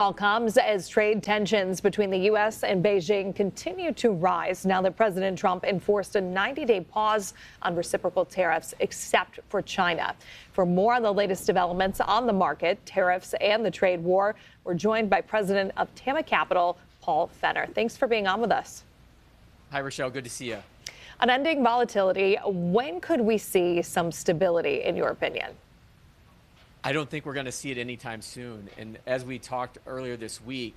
All comes as trade tensions between the U.S. and Beijing continue to rise now that President Trump enforced a 90-day pause on reciprocal tariffs, except for China. For more on the latest developments on the market, tariffs, and the trade war, we're joined by President of TAMMA Capital, Paul Fenner. Thanks for being on with us. Hi, Rochelle. Good to see you. Unending volatility. When could we see some stability, in your opinion? I don't think we're going to see it anytime soon. And as we talked earlier this week,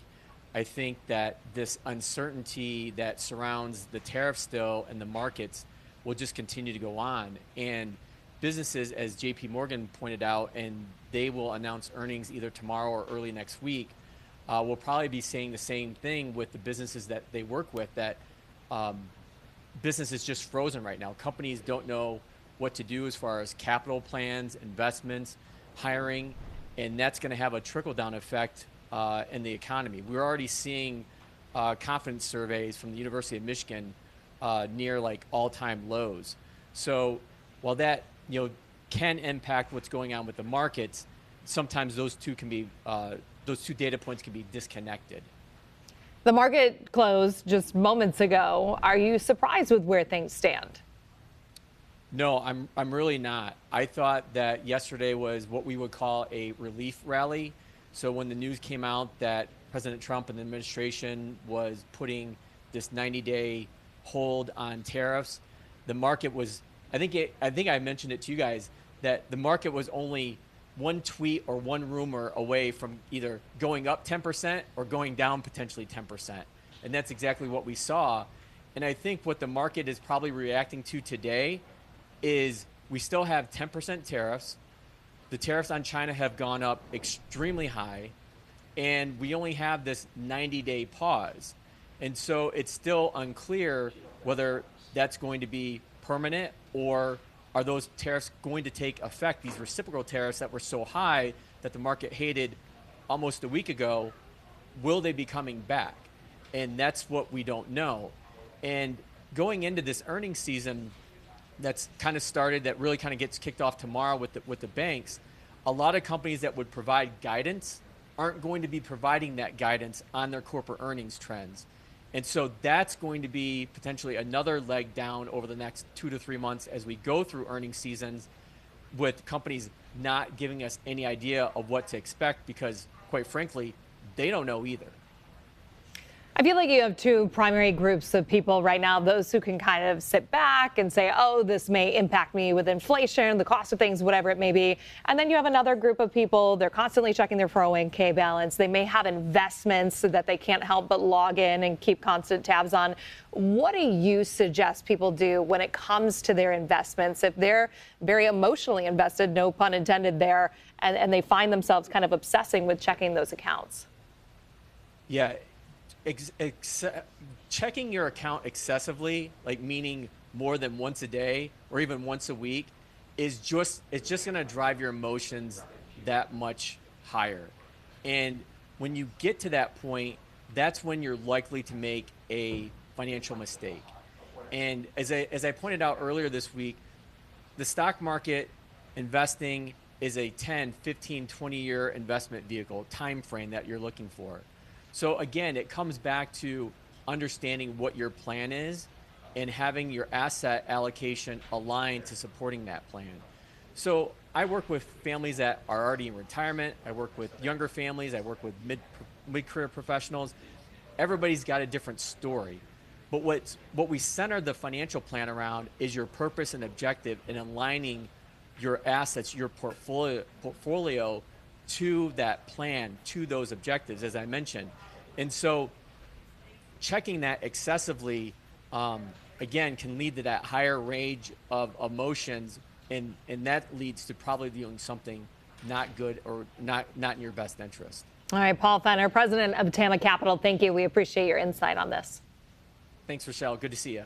I think that this uncertainty that surrounds the tariff still and the markets will just continue to go on. And businesses, as JP Morgan pointed out, and they will announce earnings either tomorrow or early next week, will probably be saying the same thing with the businesses that they work with, that business is just frozen right now. Companies don't know what to do as far as capital plans, investments, hiring, and that's going to have a trickle-down effect in the economy. We're already seeing confidence surveys from the University of Michigan near like all-time lows. So while that can impact what's going on with the markets, sometimes those two data points can be disconnected. The market closed just moments ago. Are you surprised with where things stand? No, I'm really not. I thought that yesterday was what we would call a relief rally. So when the news came out that President Trump and the administration was putting this 90-day hold on tariffs, the market was, I think I mentioned it to you guys, that the market was only one tweet or one rumor away from either going up 10% or going down potentially 10%. And that's exactly what we saw. And I think what the market is probably reacting to today is we still have 10% tariffs. The tariffs on China have gone up extremely high, and we only have this 90-day pause. And so it's still unclear whether that's going to be permanent, or are those tariffs going to take effect, these reciprocal tariffs that were so high that the market hated almost a week ago, will they be coming back? And that's what we don't know. And going into this earnings season, that's kind of started, that really kind of gets kicked off tomorrow with the banks, a lot of companies that would provide guidance aren't going to be providing that guidance on their corporate earnings trends. And so that's going to be potentially another leg down over the next 2 to 3 months as we go through earnings seasons, with companies not giving us any idea of what to expect, because quite frankly, they don't know either. I feel like you have two primary groups of people right now: those who can kind of sit back and say, oh, this may impact me with inflation, the cost of things, whatever it may be. And then you have another group of people, they're constantly checking their 401k balance. They may have investments that they can't help but log in and keep constant tabs on. What do you suggest people do when it comes to their investments if they're very emotionally invested, no pun intended there, and they find themselves kind of obsessing with checking those accounts? Yeah. Checking your account excessively, like meaning more than once a day or even once a week, it's just going to drive your emotions that much higher. And when you get to that point, that's when you're likely to make a financial mistake. And as I pointed out earlier this week, the stock market investing is a 10, 15, 20-year investment vehicle time frame that you're looking for. So again, it comes back to understanding what your plan is and having your asset allocation aligned to supporting that plan. So I work with families that are already in retirement. I work with younger families. I work with mid-career professionals. Everybody's got a different story. But what we center the financial plan around is your purpose and objective in aligning your assets, your portfolio to that plan, to those objectives, as I mentioned. And so checking that excessively, again, can lead to that higher range of emotions, and that leads to probably doing something not good or not in your best interest. All right, Paul Fenner, president of TAMMA Capital, thank you. We appreciate your insight on this. Thanks, Rochelle. Good to see you.